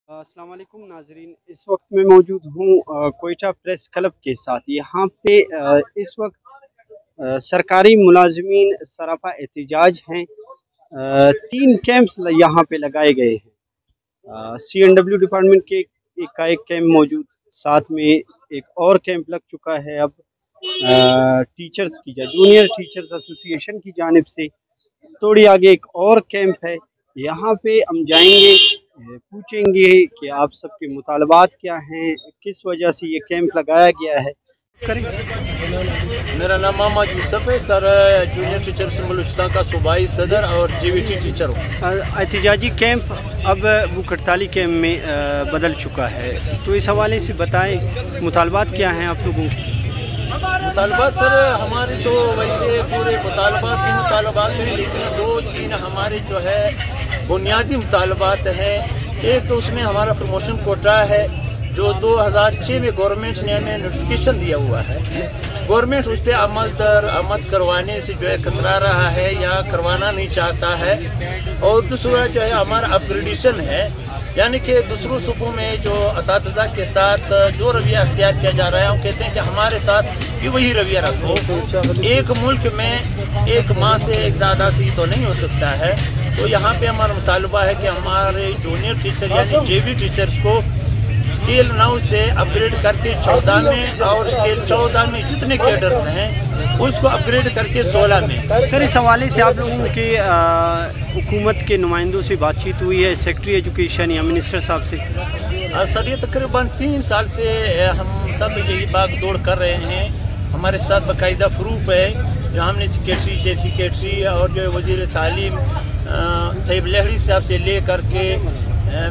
अस्सलाम वालेकुम नाजरीन, इस वक्त मैं मौजूद हूँ कोयटा प्रेस क्लब के साथ। यहाँ पे इस वक्त सरकारी मुलाजमीन सरापा एहतजाज हैं। 3 कैंप्स यहाँ पे लगाए गए हैं। CNW डिपार्टमेंट के एक कैंप मौजूद, साथ में एक और कैंप लग चुका है। अब टीचर्स की जूनियर टीचर्स एसोसिएशन की जानिब से थोड़ी आगे एक और कैंप है। यहाँ पे हम जाएंगे, पूछेंगे कि आप सबके मुतालबात क्या हैं, किस वजह से ये कैंप लगाया गया है। मेरा नाम मोहम्मद यूसुफ है सर, जूनियर टीचर बलूचिस्तान का सूबाई सदर और GVT टीचर हूँ। एहतजाजी कैंप अब भूख हड़ताली कैंप में बदल चुका है, तो इस हवाले से बताएं मुतालबात क्या हैं आप लोगों के। मुतालबात सर हमारे तो वैसे पूरे मुतालबात हैं, लेकिन 2-3 हमारे जो है बुनियादी मुतालबात हैं। एक उसमें हमारा प्रमोशन कोटा है जो 2006 में गवर्नमेंट ने हमें नोटिफिकेशन दिया हुआ है। गवर्नमेंट उस पर अमल करवाने से जो है कतरा रहा है या करवाना नहीं चाहता है। और दूसरा जो है हमारा अपग्रेडेशन है, यानी कि दूसरों सूबों में जो असातिज़ा के साथ जो रवैया अख्तियार किया जा रहा है, हम कहते हैं कि हमारे साथ भी वही रवैया रखो। एक मुल्क में एक माँ से एक दादा से तो नहीं हो सकता है। तो यहाँ पे हमारा मुतालबा है कि हमारे जूनियर टीचर यानी JV टीचर्स को स्केल 9 से अपग्रेड करके 14 में, और स्केल 14 में जितने कैडर्स हैं उसको अपग्रेड करके 16 में। सर इस हवाले से आप लोगों के हुकूमत के नुमाइंदों से बातचीत हुई है, सेक्रेटरी एजुकेशन या मिनिस्टर साहब से? सर ये तकरीबन 3 साल से हम सब यही भाग दौड़ कर रहे हैं। हमारे साथ बाकायदा प्रूफ है जो हमने सेक्रेटरी, चीफ सेक्रेटरी और जो वज़ीर तालीम तैयब लहरी साहब से ले करके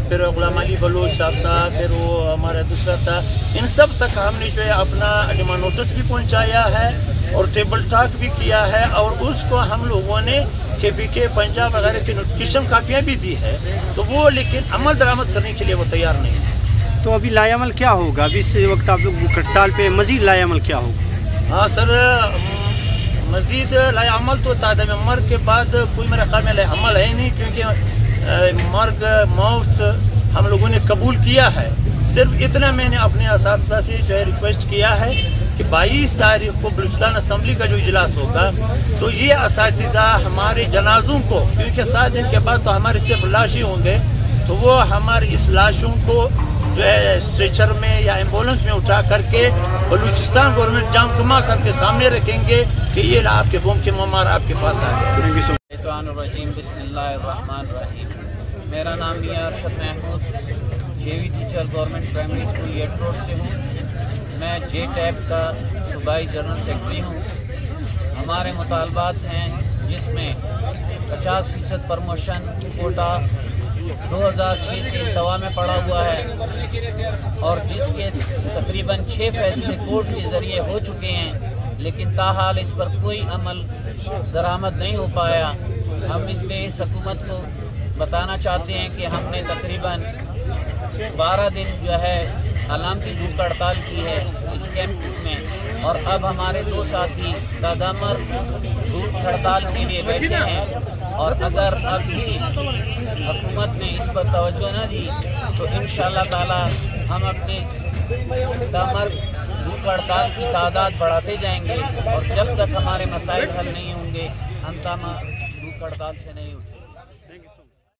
फिर गुलाम अली बलोच साहब था, फिर वो हमारा दूसरा था, इन सब तक हमने जो है अपना डिमांड नोटिस भी पहुंचाया है और टेबल टॉक भी किया है। और उसको हम लोगों ने KPK पंजाब वगैरह की नोटिफिकेशन कापियाँ भी दी है, तो वो लेकिन अमल दरामद करने के लिए वो तैयार नहीं है। तो अभी लायामल क्या होगा? अभी इस वक्त आप लोग भूख हड़ताल पे, मजीद लायामल क्या होगा? हाँ सर, मजीद लायामल तो तादम मर्ग के बाद कोई मेरा ख्याल में लायामल है नहीं, क्योंकि मर्ग मौत हम लोगों ने कबूल किया है। सिर्फ इतना मैंने अपने असातिज़ा से जो है रिक्वेस्ट किया है कि 22 तारीख को बलूचिस्तान असम्बली का जो इजलास होगा, तो ये असातिज़ा हमारे जनाजों को, क्योंकि 7 दिन के बाद तो हमारे सिर्फ लाश ही होंगे, तो वो हमारी इस लाशों को जो है स्ट्रेचर में या एम्बुलेंस में उठा करके बलूचिस्तान गवर्नमेंट जाम कमाल साहब के सामने रखेंगे कि ये आपके बम के ममार आपके पास आ गए। बिस्मिल्लाहिर्रहमानिर्रहीम। मेरा नाम Mian Arshad Mehmood, JV teacher government primary school येट रोड से हूँ। मैं JTAB का सूबाई जनरल सेक्रेटरी हूँ। हमारे मुतालबात हैं जिसमें 50% प्रमोशन कोटा 2006 से इल्तवा में पड़ा हुआ है, और जिसके तकरीबन 6 फैसले कोर्ट के ज़रिए हो चुके हैं, लेकिन ताहाल इस पर कोई अमल दरामद नहीं हो पाया। हम इस पे इस हुकूमत को बताना चाहते हैं कि हमने तकरीबन 12 दिन जो है अलामती भूख हड़ताल की है इस कैंप में, और अब हमारे 2 साथी दादामर भूख हड़ताल के लिए बैठे हैं। और अगर अभी हुकूमत ने इस पर तवज्जो न दी तो इंशाअल्लाह ताला हम अपने दामर भूख हड़ताल की तादाद बढ़ाते जाएंगे, और जब तक हमारे मसाइल हल नहीं होंगे हम भूख हड़ताल से नहीं उठेंगे।